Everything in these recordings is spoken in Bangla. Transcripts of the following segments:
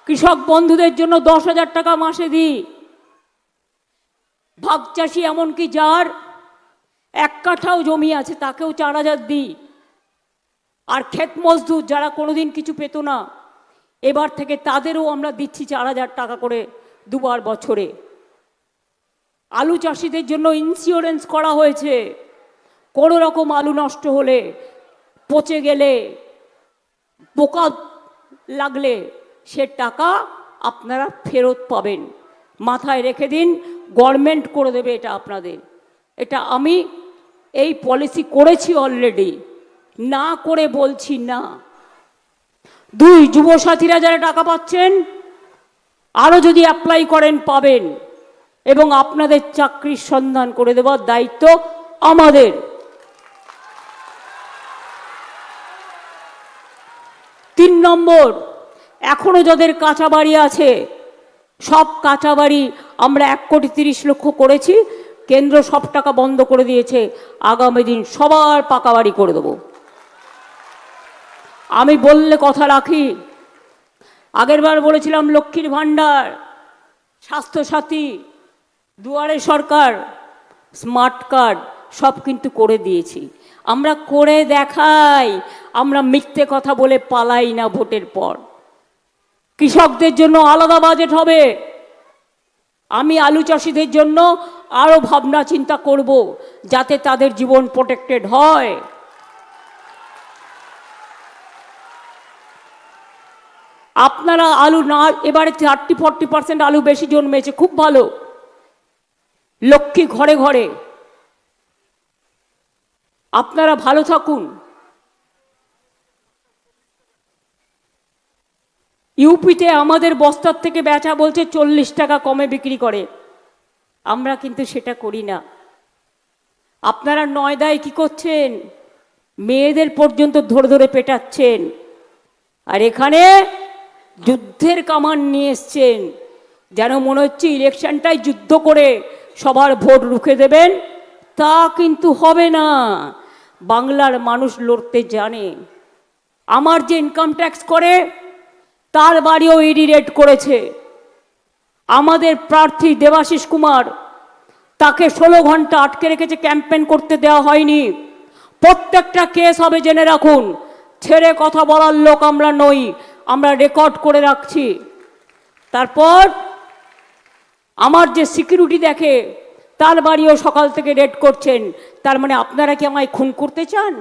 কৃষক বন্ধুদের জন্য 10,000 টাকা মাসে দিই। ভাগ চাষি এমনকি যার 1 কাঠাও জমি আছে তাকেও 4,000 দিই। আর ক্ষেত মজদুর যারা কোনোদিন কিছু পেত না, এবার থেকে তাদেরও আমরা দিচ্ছি 4,000 টাকা করে দুবার বছরে। আলু চাষিদের জন্য ইন্স্যুরেন্স করা হয়েছে, কোনো রকম আলু নষ্ট হলে, পচে গেলে, পোকা লাগলে সে টাকা আপনারা ফেরত পাবেন। মাথায় রেখে দিন, গভর্নমেন্ট করে দেবে এটা আপনাদের। এটা আমি এই পলিসি করেছি অলরেডি, না করে বলছি না। 2, যুবসাথীরা যারা টাকা পাচ্ছেন আরও যদি অ্যাপ্লাই করেন পাবেন, এবং আপনাদের চাকরির সন্ধান করে দেওয়ার দায়িত্ব আমাদের। 3 নম্বর, এখনো যাদের কাঁচা বাড়ি আছে সব কাঁচা বাড়ি আমরা 1,30,00,000 করেছি, কেন্দ্র সব টাকা বন্ধ করে দিয়েছে। আগামী দিন সবার পাকা বাড়ি করে দেব। আমি বললে কথা রাখি। আগেরবার বলেছিলাম লক্ষ্মীর ভাণ্ডার, স্বাস্থ্যসাথী, দুয়ারে সরকার, স্মার্ট কার্ড সব কিন্তু করে দিয়েছি। আমরা করে দেখাই, আমরা মিথ্যে কথা বলে পালাই না ভোটের পর। কৃষকদের জন্য আলাদা বাজেট হবে। আমি আলু চাষিদের জন্য আরও ভাবনা চিন্তা করব যাতে তাদের জীবন প্রোটেক্টেড হয়। আপনারা আলু না, এবারে 30-40% আলু বেশি জন্মেছে, খুব ভালো। লক্ষ্মী ঘরে ঘরে, আপনারা ভালো থাকুন। ইউপিতে আমাদের বস্তার থেকে বেচা বলছে 40 টাকা কমে বিক্রি করে, আমরা কিন্তু সেটা করি না। আপনারা নয়দায় কি করছেন? মেয়েদের পর্যন্ত ধরে ধরে পেটাচ্ছেন, আর এখানে যুদ্ধের কামান নিয়ে এসছেন, যেন মনে হচ্ছে ইলেকশনটাই যুদ্ধ করে সবার ভোট রুখে দেবেন। তা কিন্তু হবে না। বাংলার মানুষ লড়তে জানে। আমার যে ইনকাম ট্যাক্স করে তার বাড়িও ইডি রেড করেছে। আমাদের প্রার্থী দেবাশিস কুমার, তাকে 16 ঘন্টা আটকে রেখেছে, ক্যাম্পেইন করতে দেওয়া হয়নি। প্রত্যেকটা কেস হবে, জেনে রাখুন। ছেড়ে কথা বলার লোক আমরা নই, আমরা রেকর্ড করে রাখছি। তারপর আমার যে সিকিউরিটি দেখে তার বাড়িও সকাল থেকে রেড করছেন। তার মানে আপনারা কি আমায় খুন করতে চান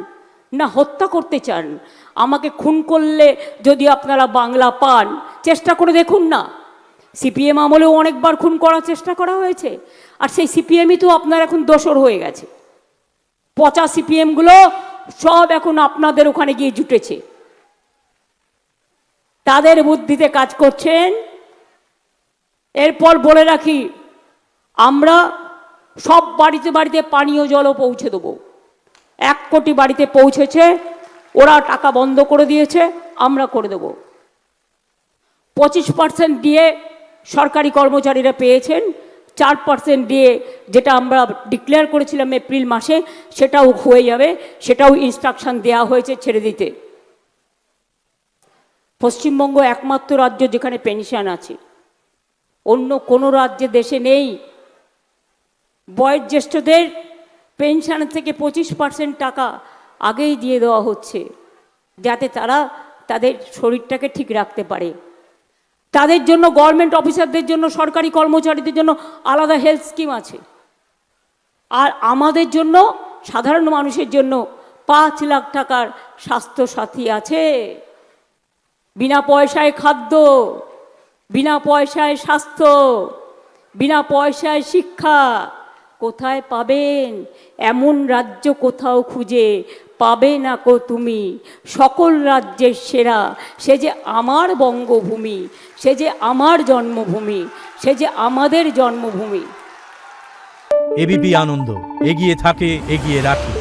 না হত্যা করতে চান? আমাকে খুন করলে যদি আপনারা বাংলা পান, চেষ্টা করে দেখুন না। সিপিএম আমলেও অনেকবার খুন করার চেষ্টা করা হয়েছে, আর সেই সিপিএমই তো আপনার এখন দোসর হয়ে গেছে। পচা সিপিএমগুলো সব এখন আপনাদের ওখানে গিয়ে জুটেছে, তাদের বুদ্ধিতে কাজ করছেন। এরপর বলে রাখি, আমরা সব বাড়িতে বাড়িতে পানীয় জলও পৌঁছে দেবো। 1 কোটি বাড়িতে পৌঁছেছে, ওরা টাকা বন্ধ করে দিয়েছে, আমরা করে দেব। 25% দিয়ে সরকারি কর্মচারীরা পেয়েছেন, 4% দিয়ে যেটা আমরা ডিক্লেয়ার করেছিলাম এপ্রিল মাসে সেটাও হয়ে যাবে, সেটাও ইনস্ট্রাকশন দেওয়া হয়েছে ছেড়ে দিতে। পশ্চিমবঙ্গ একমাত্র রাজ্য যেখানে পেনশন আছে, অন্য কোনো রাজ্যে দেশে নেই। বয়োজ্যেষ্ঠদের পেনশন থেকে 25% টাকা আগেই দিয়ে দেওয়া হচ্ছে, যাতে তারা তাদের শরীরটাকে ঠিক রাখতে পারে। তাদের জন্য, গভর্নমেন্ট অফিসারদের জন্য, সরকারি কর্মচারীদের জন্য আলাদা হেলথ স্কিম আছে। আর আমাদের জন্য, সাধারণ মানুষের জন্য 5 লাখ টাকার স্বাস্থ্যসাথী আছে। বিনা পয়সায় খাদ্য, বিনা পয়সায় স্বাস্থ্য, বিনা পয়সায় শিক্ষা। কোথায় পাবেন? এমন রাজ্য কোথাও খুঁজে পাবে না কো তুমি। সকল রাজ্যের সেরা, সে যে আমার বঙ্গভূমি, সে যে আমার জন্মভূমি, সে যে আমাদের জন্মভূমি। এবিপি আনন্দ, এগিয়ে থাকে, এগিয়ে রাখে।